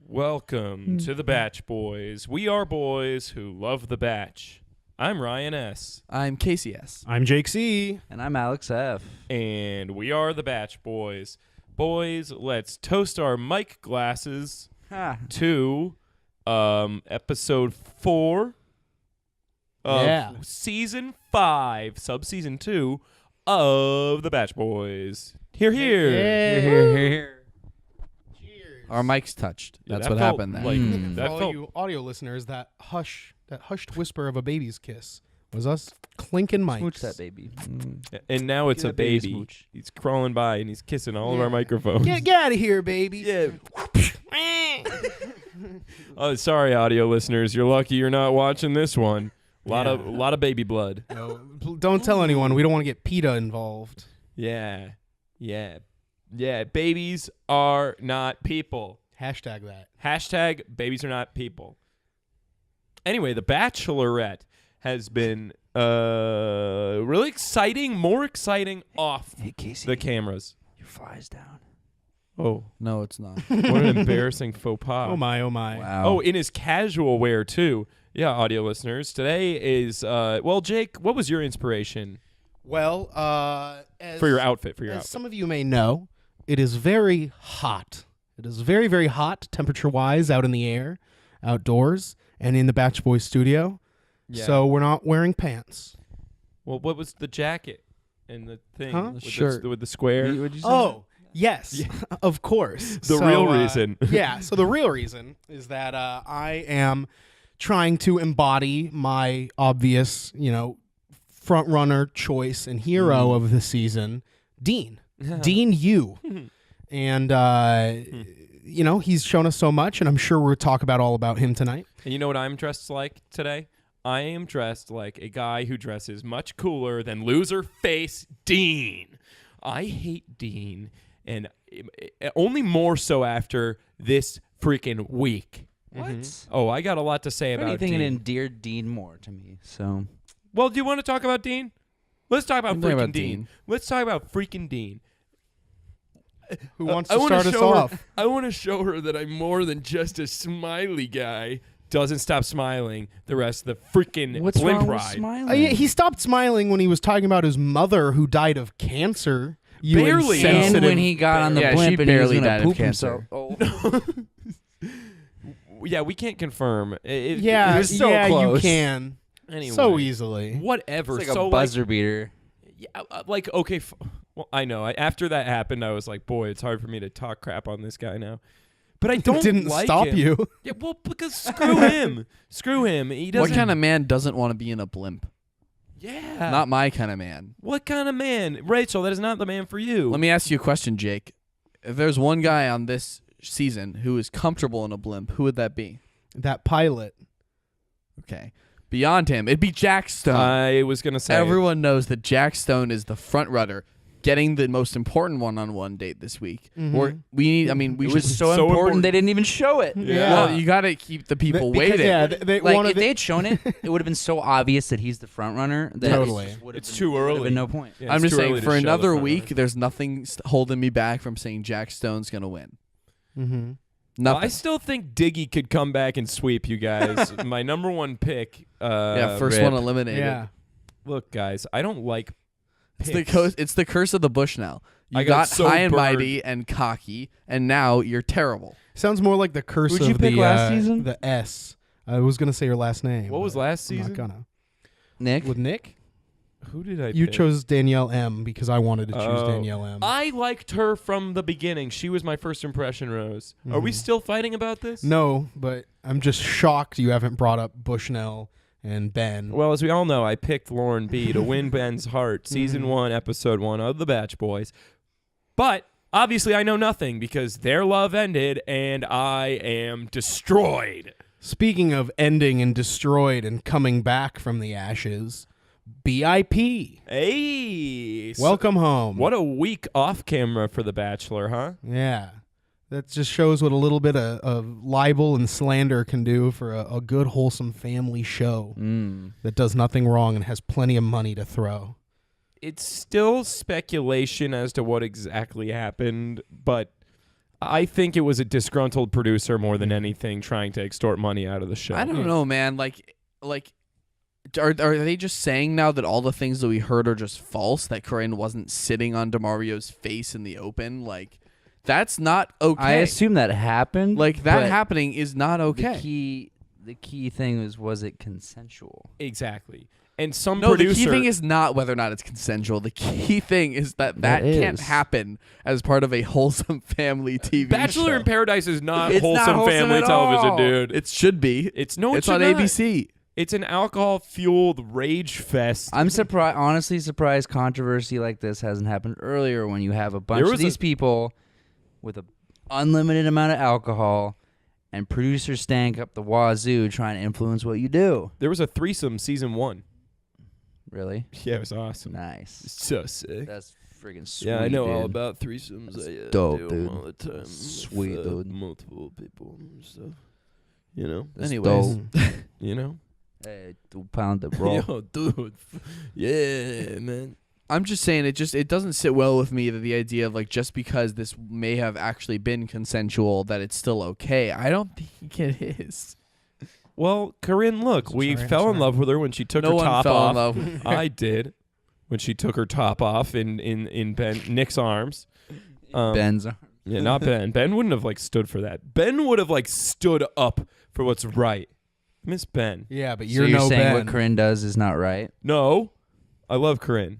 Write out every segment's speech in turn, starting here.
Welcome to the Batch Boys. We are boys who love the Batch. I'm Ryan S. I'm Casey S. I'm Jake C. And I'm Alex F. And we are the Batch Boys. Boys, let's toast our mic glasses to episode 4 of season 5, subseason 2 of the Batch Boys. Hear, hear. Hear, hear, hear. Our mics touched. Yeah, That's that what felt happened there. like- For that all felt you audio listeners, that hushed whisper of a baby's kiss was us clinking mics. Smooch that baby. And now it's Give a that baby baby. smooch. He's crawling by and he's kissing all of our microphones. Get out of here, baby. Yeah. Oh, sorry, audio listeners. You're lucky you're not watching this one. A lot of baby blood. No, don't tell anyone. We don't want to get PETA involved. Yeah. Babies are not people. Hashtag that. Hashtag babies are not people. Anyway, the Bachelorette has been really exciting, more exciting off Casey, the cameras. your fly's down. Oh, No, it's not. what an embarrassing faux pas. Oh my. Wow. Oh, in his casual wear, too. Yeah, audio listeners. Today is, well, Jake, what was your inspiration Well, for your outfit? as some of you may know, it is very hot. It is very, very hot, temperature-wise, out in the air, outdoors, and in the Batch Boys studio. Yeah. So we're not wearing pants. Well, what was the jacket and the thing? Huh? With Shirt. with the square? What'd you say? Oh, yes, of course. The real reason. Yeah, so the real reason is that I am trying to embody my obvious, front runner choice and hero of the season, Dean. Dean Yu. And, he's shown us so much, and I'm sure we'll talk about all about him tonight. And you know what I'm dressed like today? I am dressed like a guy who dresses much cooler than loser face Dean. I hate Dean, and only more so after this freaking week. What? Oh, I got a lot to say about Anything Dean. endeared Dean more to me. So Well, do you want to talk about Dean? Let's talk about Let's talk freaking about Dean. Dean. Let's talk about freaking Dean. Who wants I to wanna start us show her- off? I want to show her that I'm more than just a smiley guy. Doesn't stop smiling the rest of the freaking what's blimp wrong with ride. smiling? Yeah, he stopped smiling when he was talking about his mother who died of cancer. You Barely. and insensitive- when he got on the Yeah, blimp she and he was barely gonna died of poop cancer. himself. Oh. Yeah, we can't confirm. Yeah, it was so yeah, close. you can. Anyway, So easily. whatever. It's like so a buzzer beater. yeah, okay. Well, I know. After that happened, I was like, boy, it's hard for me to talk crap on this guy now. But I don't. It didn't like stop him. you. Yeah, well, because screw him. Screw him. He doesn't. What kind of man doesn't want to be in a blimp? Yeah. Not my kind of man. What kind of man, Rachel? That is not the man for you. Let me ask you a question, Jake. If there's one guy on this season who is comfortable in a blimp, who would that be? That pilot. Okay. Beyond him, it'd be Jack Stone. I was gonna say Everyone knows that Jack Stone is the front runner, getting the most important one-on-one date this week. Or we need. I mean, we It should. was so so important important. they didn't even show it. Yeah. Well, you got to keep the people Because, waiting. Yeah, they Like wanted if they had shown it, it would have been so obvious that he's the front runner. That Totally. It's too Would have early. been no point. Yeah, I'm it's just too saying, early to for show the another front week, runner. there's nothing holding me back from saying Jack Stone's gonna win. Mm-hmm. Nothing. I still think Diggy could come back and sweep you guys. My number one pick. yeah, first Rip. one eliminated. Yeah. Look, guys, I don't like. It's picks. it's the curse of the bush now. You I got so high and burned. mighty and cocky, and now you're terrible. Sounds more like the curse Who'd of you pick the last season? the S. I was gonna say your last name. What was but last I'm season? not gonna. Nick, With Nick, Who did I? you pick? chose Danielle M because I wanted to choose Oh. Danielle M. I liked her from the beginning. She was my first impression, Rose. Are we Mhm. still fighting about this? No, but I'm just shocked you haven't brought up Bushnell and Ben. Well, as we all know, I picked Lauren B to win Ben's heart, season Mhm. 1, episode 1 of The Batch Boys. But obviously, I know nothing because their love ended and I am destroyed. Speaking of ending and destroyed and coming back from the ashes, BIP. Hey, Welcome home. What a week off camera for The Bachelor, huh? Yeah. That just shows what a little bit of libel and slander can do for a good, wholesome family show that does nothing wrong and has plenty of money to throw. It's still speculation as to what exactly happened, but I think it was a disgruntled producer more than anything trying to extort money out of the show. I don't know, man. Like, are they just saying now that all the things that we heard are just false? That Corinne wasn't sitting on DeMario's face in the open? Like, that's not okay. I assume that happened. Like, that but happening is not okay. The key thing was it consensual? Exactly. And some No, producer... the key thing is not whether or not it's consensual. The key thing is that It can't is. happen as part of a wholesome family TV Bachelor show. in Paradise is not It's not wholesome wholesome family at television, all. dude. It should be. It's on not. ABC. It's an alcohol-fueled rage fest. I'm honestly surprised controversy like this hasn't happened earlier when you have a bunch of these people with an unlimited amount of alcohol and producers stank up the wazoo trying to influence what you do. There was a threesome season 1. Really? Yeah, it was awesome. Nice. So sick. That's friggin' sweet. Yeah, I know all dude. about threesomes. That's I dope, do 'em dude. all the time. Sweet, with, dude. Multiple people and stuff. You know? That's Anyways. dope. You know? Hey, 2 pound of bro. Yo, dude. Yeah, man. I'm just saying it doesn't sit well with me that the idea of like just because this may have actually been consensual that it's still okay. I don't think it is. Well, Corinne, look, we fell in love with her when she took No her one top fell off. in love with her. I did. When she took her top off in Nick's arms. Ben's. Yeah, not Ben. Ben wouldn't have like stood for that. Ben would have like stood up for what's right. Miss Ben. Yeah, but So you're you're no saying Ben. what Corinne does is not right? No. I love Corinne.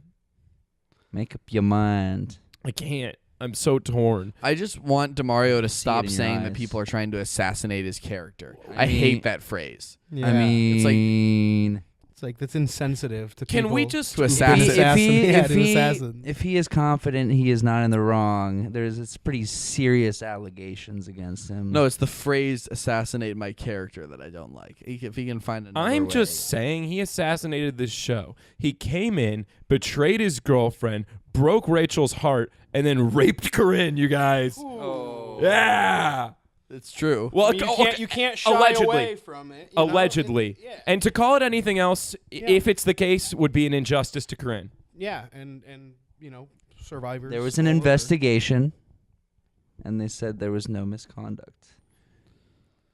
Make up your mind. I can't. I'm so torn. I just want DeMario to See stop it in your saying that eyes. people are trying to assassinate his character. I I mean- hate that phrase. Yeah. I mean, it's like that's insensitive to Can people. we just To assassin. if he is confident he is not in the wrong, it's pretty serious allegations against him. No, it's the phrase "assassinate my character" that I don't like. If he can find another I'm way. just saying he assassinated this show. He came in, betrayed his girlfriend, broke Rachel's heart, and then raped Corinne, you guys. Oh. Yeah. It's true. Well, you can't shy allegedly. away from it. you know? Allegedly. Yeah. And to call it anything else, if it's the case, would be an injustice to Corinne. Yeah, and survivors. There was an all over. investigation, and they said there was no misconduct.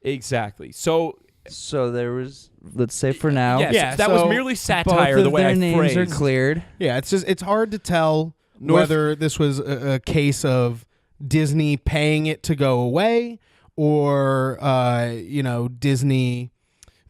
Exactly. So, So there was, let's say for now, yes, Yeah, that was so merely both satire of the way their I names phrased. are cleared. Yeah, it's hard to tell North- whether this was a case of Disney paying it to go away or Disney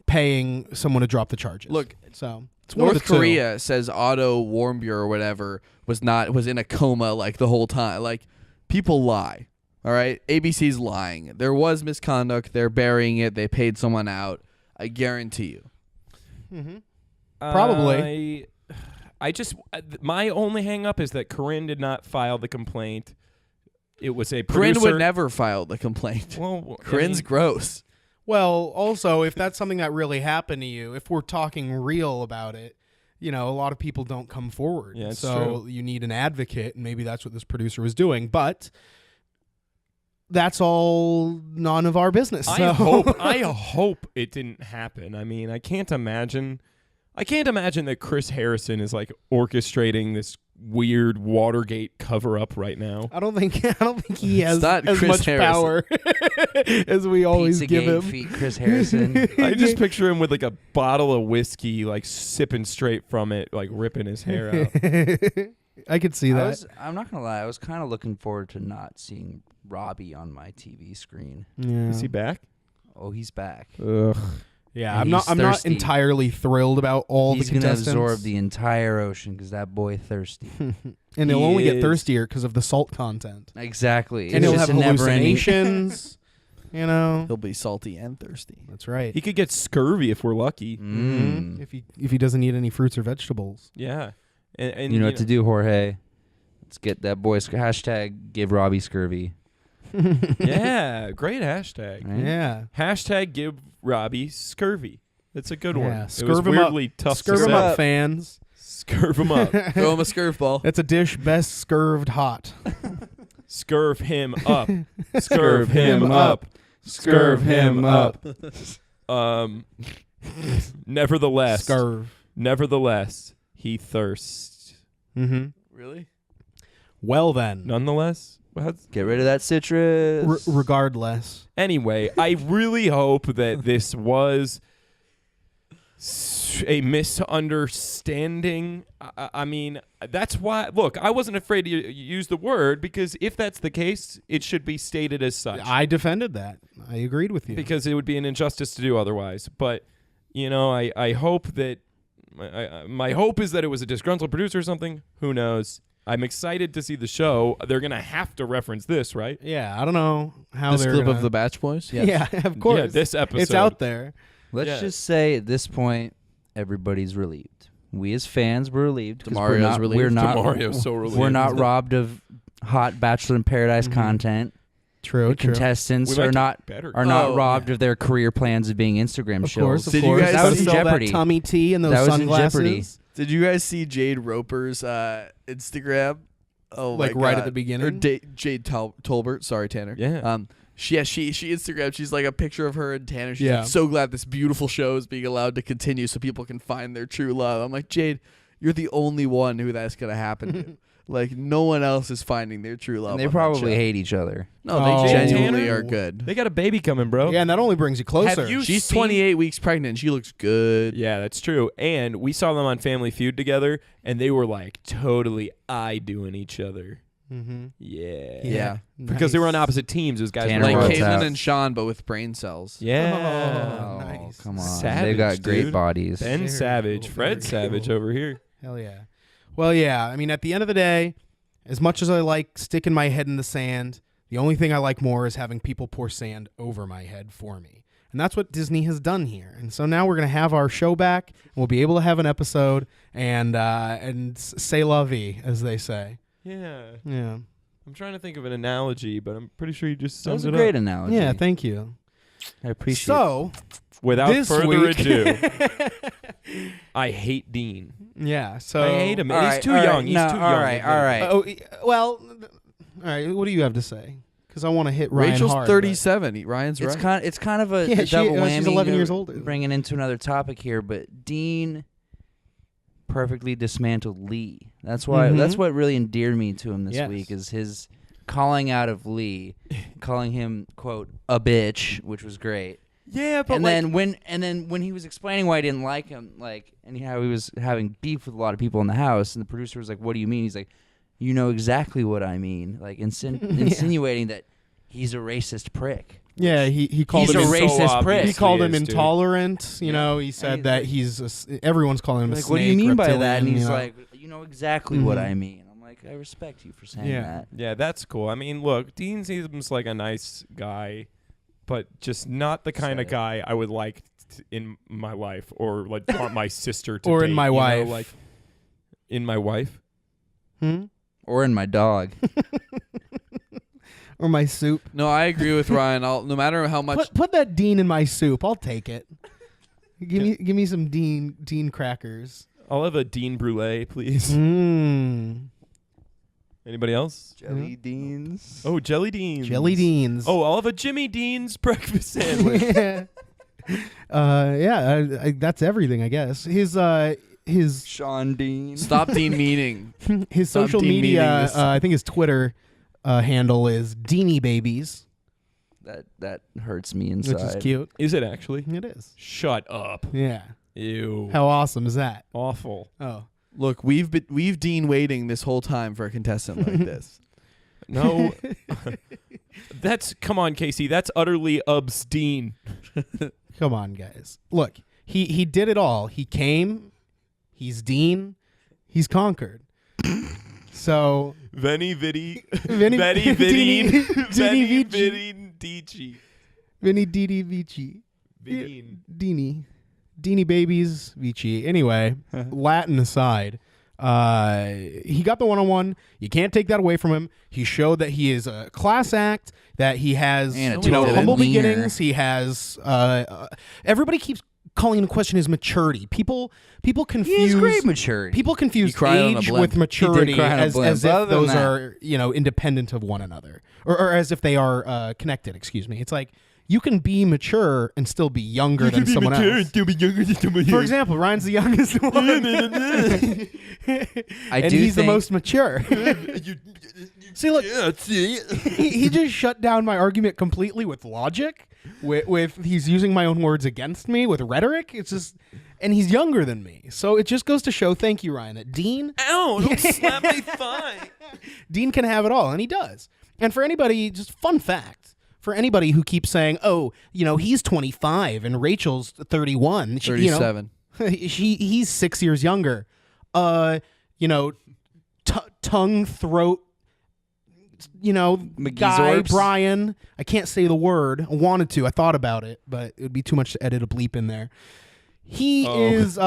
paying someone to drop the charges. Look, so it's one of North the two. Korea says Otto Warmbier or whatever was in a coma like the whole time. Like, people lie. All right, ABC's lying. There was misconduct. They're burying it. They paid someone out. I guarantee you. Mm-hmm. Probably. I just my only hang up is that Corinne did not file the complaint. It was a Corinne producer. would never file the complaint. Well, I Corinne's mean, gross. Well, also, if that's something that really happened to you, if we're talking real about it, a lot of people don't come forward. Yeah, it's so true. you need an advocate, and maybe that's what this producer was doing. But that's all none of our business. I so. hope it didn't happen. I mean, I can't imagine that Chris Harrison is like orchestrating this weird Watergate cover up right now. I don't think he has not as Chris much Harrison. power as we always give Pizzagate him. feet Chris Harrison. I just picture him with like a bottle of whiskey, like sipping straight from it, like ripping his hair out. I could see that. I'm not gonna lie, I was kind of looking forward to not seeing Robbie on my TV screen. Yeah. Is he back? Oh, he's back. Ugh. Yeah, And I'm not thirsty. entirely thrilled about all He's the gonna contestants. absorb the entire ocean because that boy thirsty. and he'll He only get is. thirstier because of the salt content. Exactly. And It's he'll just have a never-ending- hallucinations. He'll be salty and thirsty. That's right. He could get scurvy if we're lucky. Mm. If he doesn't eat any fruits or vegetables. Yeah. And You know what to do, Jorge. Let's get that boy hashtag give Robbie scurvy. Yeah, great hashtag. Right? Yeah. Hashtag give Robbie scurvy. That's a good one. Yeah, It was scurv him up. weirdly tough Scurv to him say. up, fans. Scurv him up. Throw him a scurveball. That's a dish best scurved hot. Scurv him up. Scurv him up. Scurv him up. Nevertheless. Scurv. Nevertheless, he thirsts. Mm-hmm. Really? Well then. Nonetheless, Get rid of that citrus. Regardless. Anyway, I really hope that this was a misunderstanding. I mean, that's why. Look, I wasn't afraid to use the word because if that's the case, it should be stated as such. I defended that. I agreed with you. Because it would be an injustice to do otherwise. But, I hope that my hope is that it was a disgruntled producer or something. Who knows? I'm excited to see the show. They're going to have to reference this, right? Yeah, I don't know how This they're clip gonna... of the Batch Boys? Yes. Yeah, of course. Yeah, this episode. It's out there. Let's just say at this point, everybody's relieved. We as fans were relieved. Demario's relieved. We're not, Demario's so relieved. We're not robbed of hot Bachelor in Paradise content. True, The contestants We are like not it better. robbed of their career plans of being Instagram Of shows. course, of Did you course. guys That was in Sell jeopardy. That tummy tea and those That was in sunglasses. jeopardy. Did you guys see Jade Roper's Instagram? Oh, Like my right God. at the beginning? Or Jade Tolbert. Sorry, Tanner. Yeah. She Instagram. She's like a picture of her and Tanner. She's Yeah. like, so glad this beautiful show is being allowed to continue so people can find their true love. I'm like, Jade, you're the only one who that's gonna happen to. Like no one else is finding their true love. And they on that probably show. hate each other. No, Oh. they genuinely Tanner? are good. They got a baby coming, bro. Yeah, and that only brings you closer. Have you She's seen- 28 weeks pregnant. And she looks good. Yeah, that's true. And we saw them on Family Feud together, and they were like totally doing each other. Mm-hmm. Yeah. Yeah. Because they were on opposite teams. Those guys Tanner were Like World's Caitlyn out. and Sean, but with brain cells. Yeah. Oh, nice. Come on. Savage, They've got great dude. bodies. Ben Very Savage, cool, Fred very Savage cool. over here. Hell yeah. Well, yeah. I mean, at the end of the day, as much as I like sticking my head in the sand, the only thing I like more is having people pour sand over my head for me. And that's what Disney has done here. And so now we're going to have our show back, and we'll be able to have an episode and say la vie, as they say. Yeah. Yeah. I'm trying to think of an analogy, but I'm pretty sure you just That was summed a it great up. analogy. Yeah, thank you. I appreciate So, Without this further week- ado, I hate Dean. yeah. So I hate him. All He's right, too all right, young. He's no, too all young. right, all right. Oh, well, all right. What do you have to say? Because I want to hit Ryan Rachel's hard, 37. Ryan's It's right. it's kind of a Yeah, double whammy. she's 11 to years older. Bringing into another topic here, but Dean perfectly dismantled Lee. That's why. Mhm. That's what really endeared me to him this Yes. week is his calling out of Lee, calling him quote a bitch, which was great. Yeah, but And like, then when he was explaining why he didn't like him, and how he was having beef with a lot of people in the house, and the producer was like, "What do you mean?" He's like, "You know exactly what I mean," like insinuating that he's a racist prick. Yeah, he called He's him a so racist obvious prick. He called him is, dude. intolerant. You know, he said he's that like- he's everyone's calling him a Like, snake. what do you mean by that? And reptilian, he's you know. like, "You know exactly what Mhm. I mean." I'm like, "I respect you for saying Yeah. that." yeah, that's cool. I mean, look, Dean seems like a nice guy, but just not the kind of Said it. guy I would like in my life or like want my sister to Or date, in my you know, wife. like in my wife. Hmm? Or in my dog. Or my soup. No, I agree with Ryan. No matter how much. Put that Dean in my soup. I'll take it. Give me some Dean crackers. I'll have a Dean Brulee, please. Mmm. Anybody else? Jelly Deans. Oh, jelly Deans. Jelly Deans. Oh, I'll have a Jimmy Dean's breakfast sandwich. yeah. That's everything, I guess. His Sean Dean. Stop Dean meeting. his Stop social demeaning media, this. I think his Twitter handle is Deanie Babies, That hurts me inside. which is cute. Is it actually? It is. Shut up. Yeah. Ew. How awesome is that? Awful. Oh. Look, we've Dean waiting this whole time for a contestant like this. No. Come on, Casey. That's utterly obscene. Come on, guys. Look, he did it all. He came. He's Dean. He's conquered. So Veni Vidi. Veni- Veni Dini- Vidin. Dini Veni Vici. Vidin Dici. Vinny Didi Vici. Vidin. Deanie Babies Vici. Anyway, Latin aside, he got the one-on-one. You can't take that away from him. He showed that he is a class act, that he has And a humble wiener. beginnings. He has everybody keeps calling into question his maturity. People confuse He has great maturity. People confuse He cried on a age blimp. with maturity cry on a as blimp. if Other than those that- are independent of one another, or as if they are connected. Excuse me. It's like you can be mature and still be younger than someone else. For example, Ryan's the youngest one. And he's the most mature. See, look, he just shut down my argument completely with logic. With he's using my own words against me with rhetoric. It's just, and he's younger than me, so it just goes to show. Thank you, Ryan. That Dean, don't slap my thigh. Dean can have it all, and he does. And for anybody, just fun fact. For anybody who keeps saying, "Oh, he's 25 and Rachel's 31," 37. He's 6 years younger. Tongue, throat. Guy, Brian. I can't say the word. I wanted to. I thought about it, but it would be too much to edit a bleep in there. He is.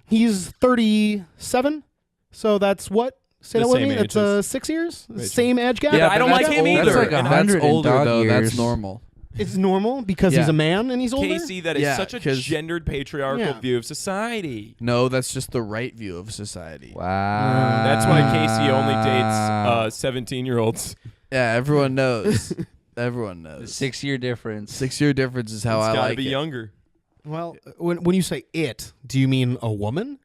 He's 37. So that's what. Say The that with same me. age That's as 6 years. Rachel. Same age gap. Yeah, I don't like him either. That's like And 100 That's older dog though. years. That's normal. It's normal because he's a man and he's older. Casey, that is Yeah, such a 'cause- gendered patriarchal Yeah. view of society. No, that's just the right view of society. Wow. That's why Casey only dates 17-year-olds. Yeah, everyone knows. Everyone The knows. 6-year difference. 6-year difference is how It's I gotta like be it. younger. Well, when you say it, do you mean a woman?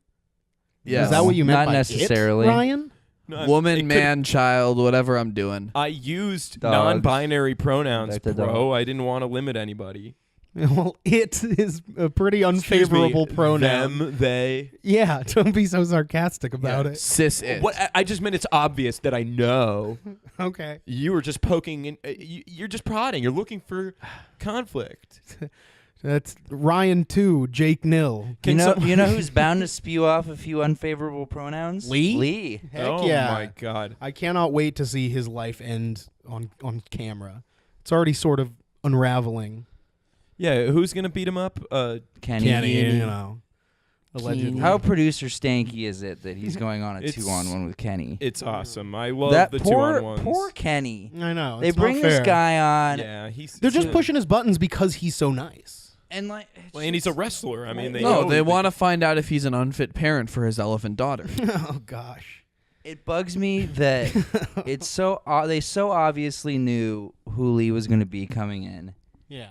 Yeah. Is that what you meant Not by necessarily. it, Ryan? No, Woman, it could- man, child, whatever I'm doing. I used Dogs. non-binary pronouns, Back to bro. I didn't want to limit anybody. Well, it is a pretty Excuse me, unfavorable pronoun. Them, they. Yeah, don't be so sarcastic about it. Cis it. What I just meant it's obvious that I know. Okay. You were just poking in. You're just prodding. You're looking for conflict. That's Ryan 2, Jake nil. You know who's bound to spew off a few unfavorable pronouns? Lee? Lee. Heck oh yeah. my god. I cannot wait to see his life end on camera. It's already sort of unraveling. Yeah, who's gonna beat him up? Kenny. Allegedly. How producer stanky is it that he's going on a It's- 2-on-1 with Kenny? It's awesome. I love That the poor 2-on-1s. poor Kenny. I know. They it's not bring this fair. guy on, Yeah, he's. They're just pushing his buttons because he's so nice. and like, it's Well, and he's a just- wrestler. I mean, they No, know they want to find out if he's an unfit parent for his elephant daughter. Oh gosh. It bugs me that it's so they so obviously knew who Lee was going to be coming in. Yeah.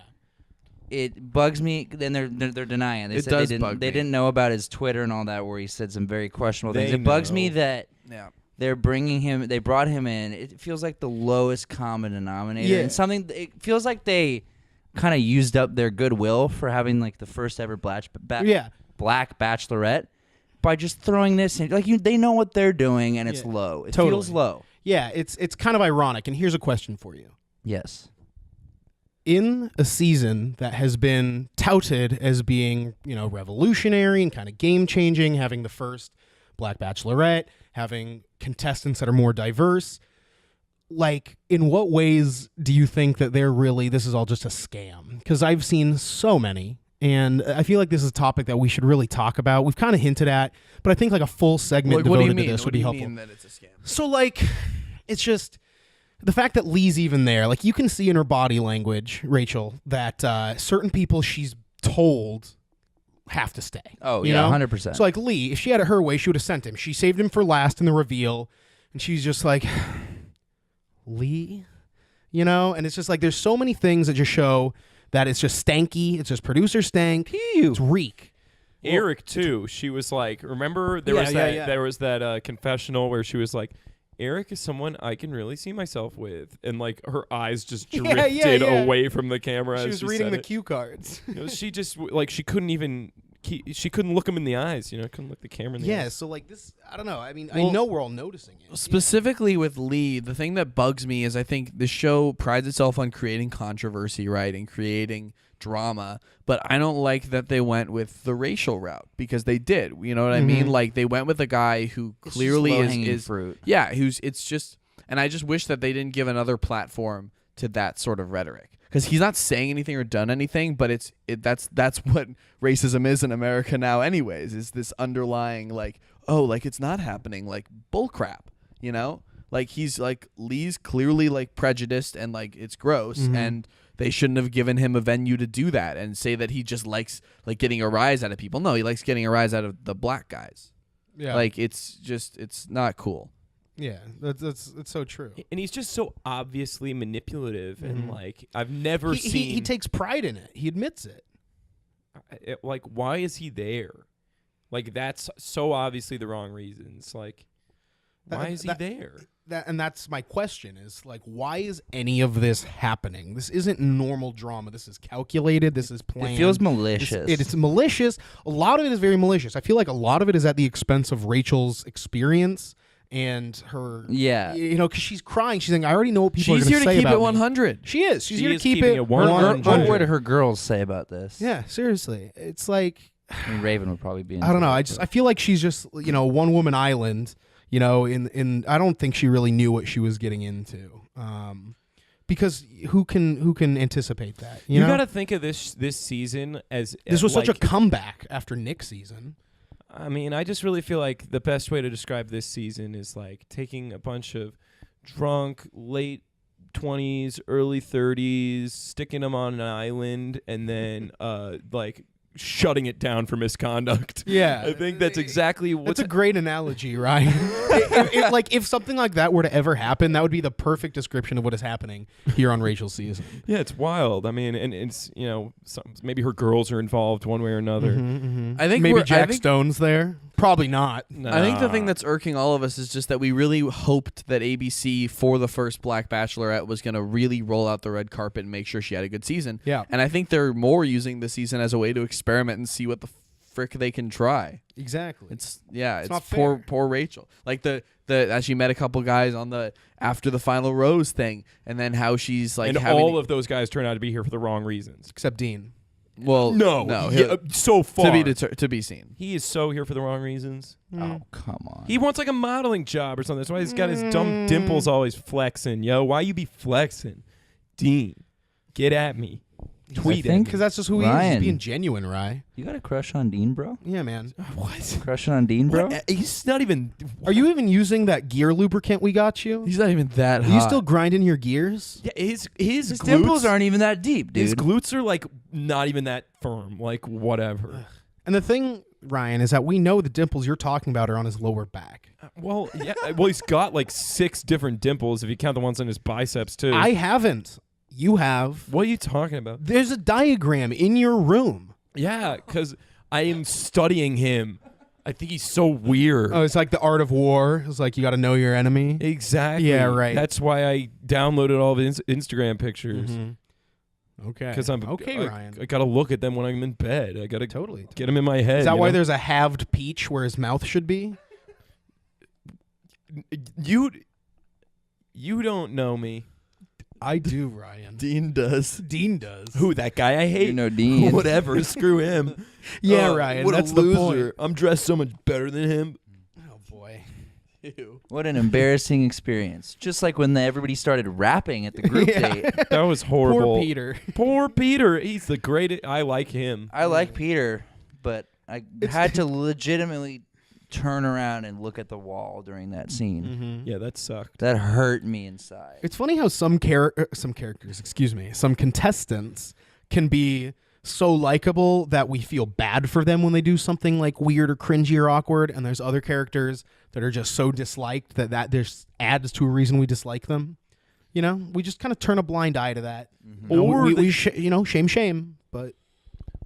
It bugs me. Then they're denying. They It said does they didn't. bug They me. didn't know about his Twitter and all that, where he said some very questionable They things. It bugs me know. that Yeah. they're bringing him. They brought him in. It feels like the lowest common denominator. Yeah. And something. It feels like they kind of used up their goodwill for having like the first ever black Bachelorette by just throwing this in. Like they know what they're doing, and it's Yeah. low. It Totally. feels low. Yeah, it's kind of ironic. And here's a question for you. Yes. In a season that has been touted as being, revolutionary and kind of game-changing, having the first Black Bachelorette, having contestants that are more diverse, like, in what ways do you think that this is all just a scam? Because I've seen so many, and I feel like this is a topic that we should really talk about. We've kind of hinted at, but I think like a full segment What do you devoted mean? to this What would do be you helpful. mean that it's a scam? So, like, it's just the fact that Lee's even there. Like, you can see in her body language, Rachel, that certain people she's told have to stay. Oh you yeah, know? 100%. So, like, Lee, if she had it her way, she would have sent him. She saved him for last in the reveal, and she's just like, Lee? And it's just like there's so many things that just show that it's just stanky. It's just producer stank. It's reek. Eric too. She was like, remember there was that confessional where she was like, Eric is someone I can really see myself with, and like her eyes just Yeah, drifted yeah. away from the camera. She as was she reading said the it. cue cards. She just like she couldn't even. She couldn't look him in the eyes. Couldn't look the camera in the Yeah, eyes. so like this, I don't know. I mean, Well, I know we're all noticing it. Specifically with Lee, the thing that bugs me is I think the show prides itself on creating controversy, right, and creating drama. But I don't like that they went with the racial route because they did. You know what I mean? Like they went with a guy who It's clearly just low-hanging is fruit. yeah, it's just, and I just wish that they didn't give another platform to that sort of rhetoric. Because he's not saying anything or done anything, but that's what racism is in America now anyways, is this underlying like, oh, like it's not happening, like bullcrap, Like he's like, Lee's clearly like prejudiced and like it's gross, and they shouldn't have given him a venue to do that and say that he just likes like getting a rise out of people. No, he likes getting a rise out of the black guys. Yeah. Like it's not cool. Yeah, that's so true. And he's just so obviously manipulative, and like I've never seen. He takes pride in it. He admits it. Like, why is he there? Like, that's so obviously the wrong reasons. Like, why is he there? And that's my question is, like, why is any of this happening? This isn't normal drama. This is calculated. This is planned. It feels malicious. It's malicious. A lot of it is very malicious. I feel like a lot of it is at the expense of Rachel's experience and her. Yeah. You know, because she's crying. She's saying, I already know what people are She's going to here say to keep about it me. 100. She is. She's She here to is keep keeping it it 100. What would her girls say about this? Yeah, seriously. It's like, I mean, Raven would probably be. I don't know. into it, I feel like she's just, you know, one woman island. You know, in I don't think she really knew what she was getting into, because who can anticipate that? You know? got to think of this season as This was such a like, comeback after Nick's season. I mean, I just really feel like the best way to describe this season is like taking a bunch of drunk late 20s, early 30s, sticking them on an island, and then like shutting it down for misconduct. Yeah, I think that's exactly what's That's a great analogy, Ryan. Like if something like that were to ever happen, that would be the perfect description of what is happening here on Rachel's season. Yeah, it's wild. I mean, and it's, you know, maybe her girls are involved one way or another. I think Maybe Jack Stone's there. Probably not. I think the thing that's irking all of us is just that we really hoped that ABC for the first Black Bachelorette was going to really roll out the red carpet and make sure she had a good season. Yeah. And I think they're more using the season as a way to experiment and see what the frick they can try. Exactly. It's not poor fair. Rachel. Like the as she met a couple guys on the after the final rose thing, and then how she's like and having all of those guys turn out to be here for the wrong reasons. Except Dean. no, yeah, so far to be seen. he is so here for the wrong reasons. Oh, come on. He wants like a modeling job or something. That's why he's got his dumb dimples always flexing. Yo, why you be flexing? Dean, get at me. Tweet think- it. Because that's just who he is. Ryan. He's being genuine, Rye. You got a crush on Dean, bro? Yeah, man. What? Crushing on Dean, bro? What? He's not even. Are you even using that gear lubricant we got you? He's not even that Are hot. you still grinding your gears? Yeah, his His glutes dimples aren't even that deep, dude. His glutes are like not even that firm. Like whatever. And the thing, Ryan, is that we know the dimples you're talking about are on his lower back. Well, yeah. Well, he's got like 6 different dimples if you count the ones on his biceps too. I haven't. You have. What are you talking about? There's a diagram in your room. Yeah, because I am studying him. I think he's so weird. Oh, it's like the art of war. It's like you got to know your enemy. Exactly. Yeah, right. That's why I downloaded all of his Instagram pictures. Okay. Because I'm okay, Ryan. I gotta look at them when I'm in bed. I gotta Totally. get them in my head. Is that you why know? there's a halved peach where his mouth should be? You don't know me. I do, Ryan. Dean does. Dean does. Who, that guy I hate? You know Dean. Whatever. Screw him. Yeah, Ryan. What That's a the loser. point. I'm dressed so much better than him. Oh boy. What an embarrassing experience. Just like when everybody started rapping at the group Yeah. date. That was horrible. Poor Peter. Poor Peter. He's the greatest. I like him. I like Peter, but I had to legitimately turn around and look at the wall during that scene. Yeah, that sucked. That hurt me inside. It's funny how some characters, some contestants can be so likable that we feel bad for them when they do something like weird or cringy or awkward, and there's other characters that are just so disliked that just adds to a reason we dislike them. You know, we just kind of turn a blind eye to that. You know, Or we shame, but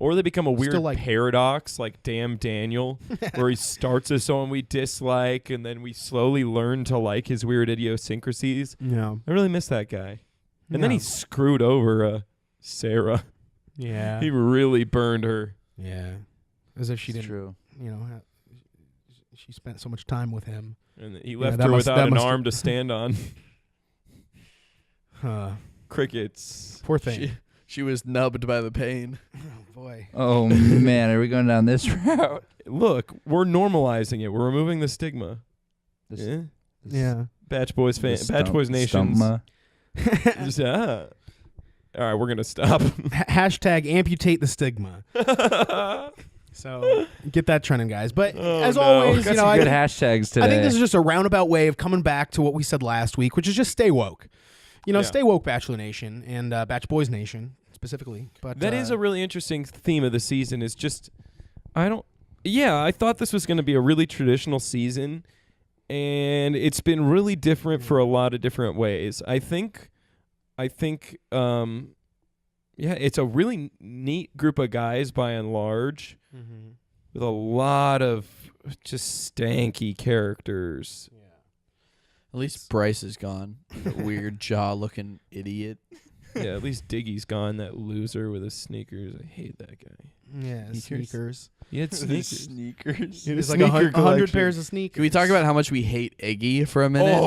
Or they become a weird Still like- paradox, like Damn Daniel, where he starts as someone we dislike, and then we slowly learn to like his weird idiosyncrasies. yeah, I really miss that guy. And then he Yeah. screwed over Sarah. yeah, He really burned her. yeah, as if she It's didn't, true. she spent so much time with him. And he left that her must- without that an must- arm to stand on. Crickets. Poor thing. She was nubbed by the pain. Oh boy. Oh, man. Are we going down this route? Look, we're normalizing it. We're removing the stigma. This- Yeah. Yeah. Batch Boys fan. this Batch Boys Nation. stumma. Yeah. All right, we're gonna stop. Hashtag amputate the stigma. So get that trending, guys. But Oh, as no. always, Got you know, some good I hashtags today. think this is just a roundabout way of coming back to what we said last week, which is just stay woke. You know, Yeah. stay woke, Bachelor Nation and Batch Boys Nation specifically. But That is a really interesting theme of the season. Is just, I thought this was going to be a really traditional season, and it's been really different for a lot of different ways. I think, it's a really neat group of guys by and large, with a lot of just stanky characters. Yeah. At least Bryce is gone. That weird jaw-looking idiot. Yeah, at least Diggy's gone, that loser with his sneakers. I hate that guy. Yeah, sneakers. He had sneakers. Sneakers. It's like 100 pairs of sneakers. Can we talk about how much we hate Iggy for a minute?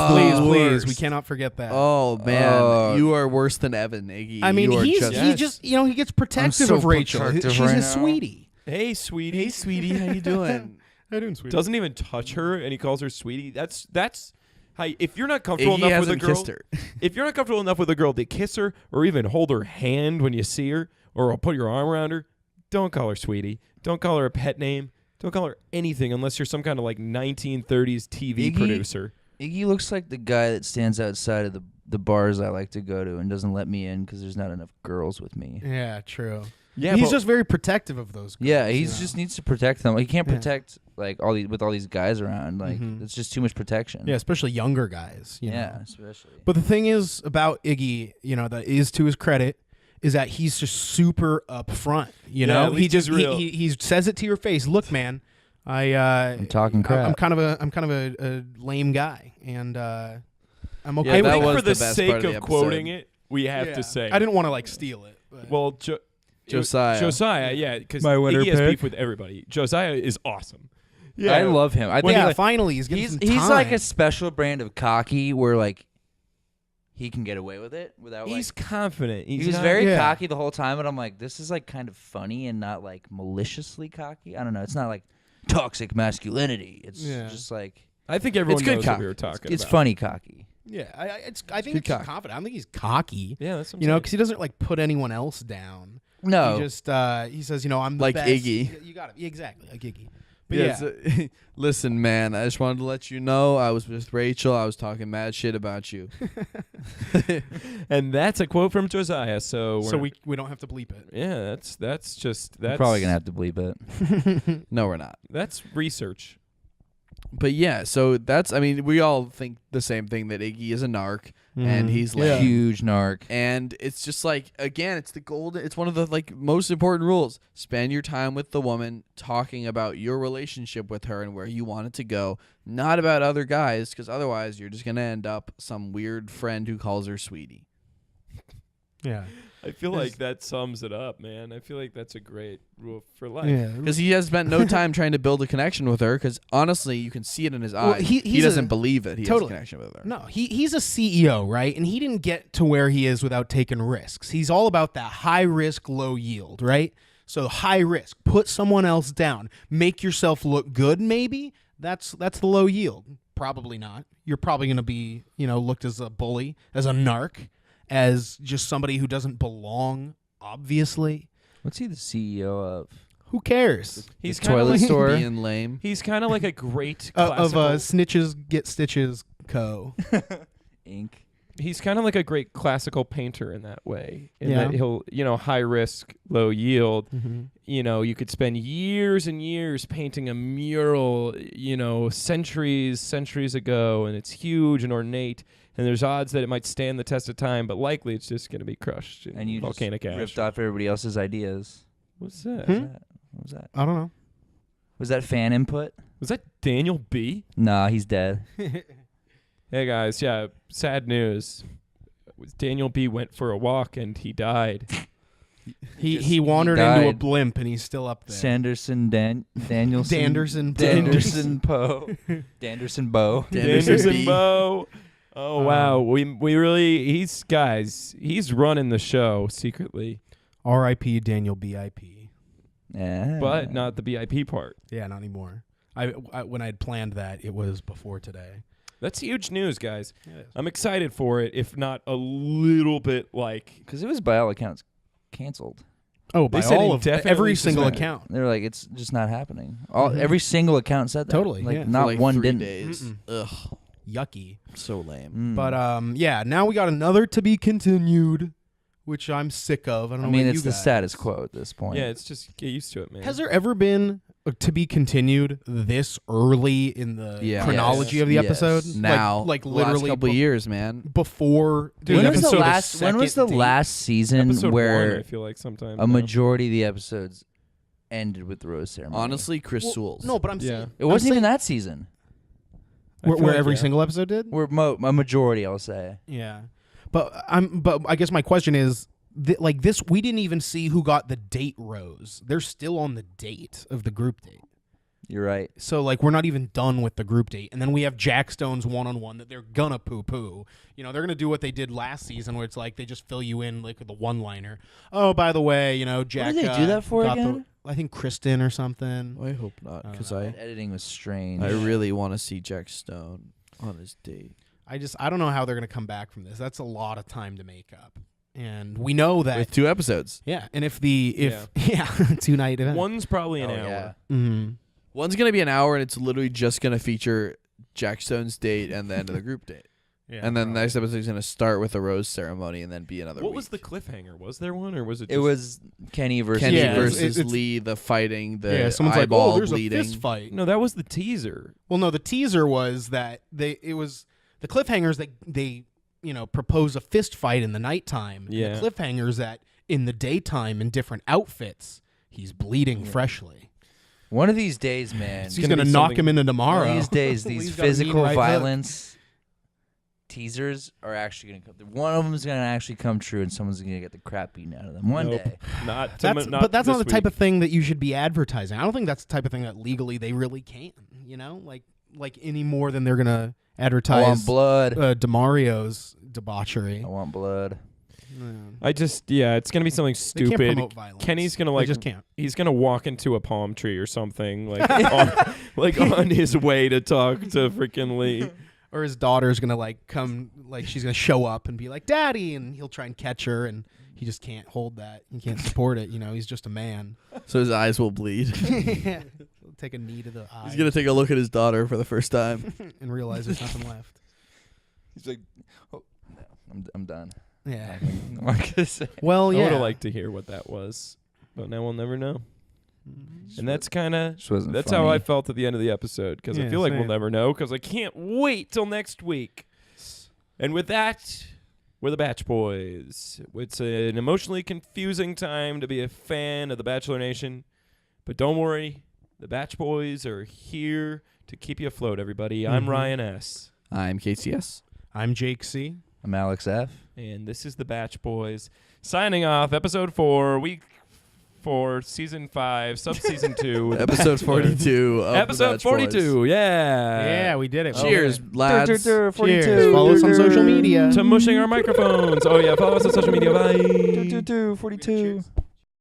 Please. We cannot forget that. Oh, man. You are worse than Evan, Iggy. I mean, You are he just just, he gets protective so of Rachel. protective She's right his now. sweetie. Hey, sweetie. Hey, sweetie. How you doing? How you doing, sweetie? Doesn't even touch her, and he calls her sweetie. That's how. If you're not comfortable Iggy enough with a hasn't girl, kissed her. if you're not comfortable enough with a girl to kiss her or even hold her hand when you see her, or put your arm around her, don't call her sweetie. Don't call her a pet name. Don't call her anything unless you're some kind of like 1930s TV producer. Iggy looks like the guy that stands outside of the bars I like to go to and doesn't let me in because there's not enough girls with me. Yeah, true. Yeah, he's but just very protective of those girls. Yeah, he just needs to protect them. He can't Yeah. protect like all these guys around. Like it's just too much protection. Yeah, especially younger guys. You know? Especially. But the thing is about Iggy, that is to his credit, is that he's just super upfront. at least he's real. He says it to your face. Look, man, I'm talking crap. I'm kind of a lame guy, and I'm okay. Yeah, I with that think it. was for the the best sake part of of the quoting episode. it, we have Yeah. to say. I didn't want to steal it. But. Well, Josiah. Josiah, yeah, because My winner Iggy has pick. beef with everybody. Josiah is awesome. I love him. I think yeah, like, finally he's getting some he's time. like a special brand of cocky where like he can get away with it without He's like. confident. He was not- very Yeah. cocky the whole time, but I'm like, this is like kind of funny and not like maliciously cocky. I don't know. It's not like toxic masculinity. It's just like I think everyone It's good knows what cocky. we were talking it's about. funny cocky. Yeah, I think good he's cock. confident. I don't think he's cocky. Yeah, that's what I'm Because he doesn't like put anyone else down. No, He just he says, I'm the Like best. Iggy. You got it. Exactly, like Iggy. But Yeah, yeah, so- listen, man, I just wanted to let you know I was with Rachel. I was talking mad shit about you. And that's a quote from Josiah. So we don't have to bleep it. yeah, that's we're probably gonna have to bleep it. No, we're not. that's research. But yeah, so we all think the same thing, that Iggy is a narc and he's lame. Huge narc. And it's just like, again, it's one of the like most important rules. Spend your time with the woman talking about your relationship with her and where you want it to go, not about other guys, because otherwise you're just going to end up some weird friend who calls her sweetie. Yeah. I feel like that sums it up, man. I feel like that's a great rule for life. Yeah. Because he has spent no time trying to build a connection with her, because honestly, you can see it in his eyes. He he's doesn't a- believe that he has a totally. connection with her. No, he's a CEO, right? And he didn't get to where he is without taking risks. He's all about that high risk, low yield, right? So high risk, put someone else down, make yourself look good. Maybe that's the low yield. Probably not. You're probably going to be looked as a bully, as a narc, as just somebody who doesn't belong. Obviously, What's he the CEO of? who cares? He's The kind of toilet like, store. Being lame. he's kind of like a great Of classical. Snitches Get Stitches Co. Inc. He's kind of like a great classical painter in that way. In Yeah. that he'll, high risk, low yield. Mm-hmm. You could spend years and years painting a mural, centuries ago, and it's huge and ornate, and there's odds that it might stand the test of time, but likely it's just going to be crushed in And you volcanic just ash. ripped off everybody else's ideas. What's that? Hmm? What was that? I don't know. Was that fan input? Was that Daniel B? Nah, he's dead. Hey guys, yeah, sad news. Daniel B went for a walk and he died. He wandered into a died. blimp and he's still up there. Sanderson Danielson. Danderson. Danderson Poe. Danderson Bow. Danderson B. Bo. Oh wow, we really he's running the show secretly, R.I.P. Daniel B.I.P. Yeah. but not the BIP part. Yeah, not anymore. I when I had planned that, it was before today. That's huge news, guys. Yeah, it is. I'm excited for it, if not a little bit like. Because it was by all accounts canceled. Oh, by They said all of indefinitely every single suspended. account. They're like, it's just not happening. All Mhm. Every single account said that. Totally, Like, yeah. For not like one 3 didn't. days. Mm-mm. Ugh, Yucky. so lame. Mm. But yeah, now we got another to be continued which I'm sick of. I don't know. I mean, about it's you the guys. status quo at this point. Yeah, it's just get used to it, man. Has there ever been to be continued this early in the Yeah. chronology Yes. of the Yes. episode? Now, like the literally last couple years, man. before. When was the episode of last? When was the second date? last season Episode where 1, I feel like sometimes a majority of the episodes ended with the rose ceremony? Honestly, Chris Well, Sewell's. No, but I'm Yeah. saying it wasn't I'm even that season. I where, feel where like, every yeah. single episode did. Where a majority, I'll say. Yeah, but I guess my question is, like this, we didn't even see who got the date rose. They're still on the date of the group date. You're right. So like we're not even done with the group date, and then we have Jack Stone's one-on-one that they're gonna poo-poo. You know, they're gonna do what they did last season, where it's like they just fill you in like with a one-liner. Oh, by the way, you know, Jack. did they do that for got again? I think Kristen or something. I hope not, because That editing was strange. I really want to see Jack Stone on his date. I don't know how they're gonna come back from this. That's a lot of time to make up, and we know that. With 2 episodes. Yeah, and if 2-night event. One's probably an Oh, hour. yeah. Mm-hmm. One's going to be an hour, and it's literally just going to feature Jack Stone's date and then the group date. Yeah, And then the next episode is going to start with a rose ceremony and then be another What week. was the cliffhanger? Was there one, or was it? It Just was Kenny versus Kenny Yeah, versus it's- Lee, the fighting, the someone's like, eyeball oh, there's bleeding. a fist fight. No, that was the teaser. Well, no, the teaser was that it was the cliffhangers that they propose a fist fight in the nighttime. And Yeah. the cliffhangers that in the daytime in different outfits he's bleeding freshly. One of these days, man. He's gonna gonna be knock something- him into tomorrow. One of these days, He's these got a mean physical right hook. violence teasers are actually going to come. One of them is going to actually come true, and someone's going to get the crap beaten out of them one Nope. day. Not. But that's not this the type week. of thing that you should be advertising. I don't think that's the type of thing that legally they really can. Like any more than they're gonna I advertise want blood. DeMario's debauchery. I want blood. I just it's gonna be something They can't stupid. promote violence. Kenny's gonna They like just can't. he's gonna walk into a palm tree or something like on his way to talk to freaking Lee. Or his daughter's gonna like come, like she's gonna show up and be like, "Daddy," and he'll try and catch her, and he just can't hold that. He can't support it. He's just a man. So his eyes will bleed. He'll take a knee to the eye. He's going to take a look at his daughter for the first time. and realize there's nothing left. He's like, oh, no, I'm done. Yeah. I'm not going to say. Well, I yeah. would have liked to hear what that was, but now we'll never know. And that's kind of Just wasn't that's funny. how I felt at the end of the episode because I Yeah, feel like we'll same. never know because I can't wait till next week. And with that, we're the Bach Boys. It's an emotionally confusing time to be a fan of the Bachelor Nation, but don't worry, the Bach Boys are here to keep you afloat. Everybody, I'm Mhm. Ryan S. I'm KCS. I'm Jake C. I'm Alex F. And this is the Bach Boys signing off. Episode 4, week 4, season 5, sub-season 2. The Episode Bachelor. 42 of the Episode Bach 42, Boys. yeah. Yeah, we did it. Cheers, Okay. lads. 42. Cheers. Follow us on social media. To mushing our microphones. Oh, yeah, follow us on social media. Bye. 42.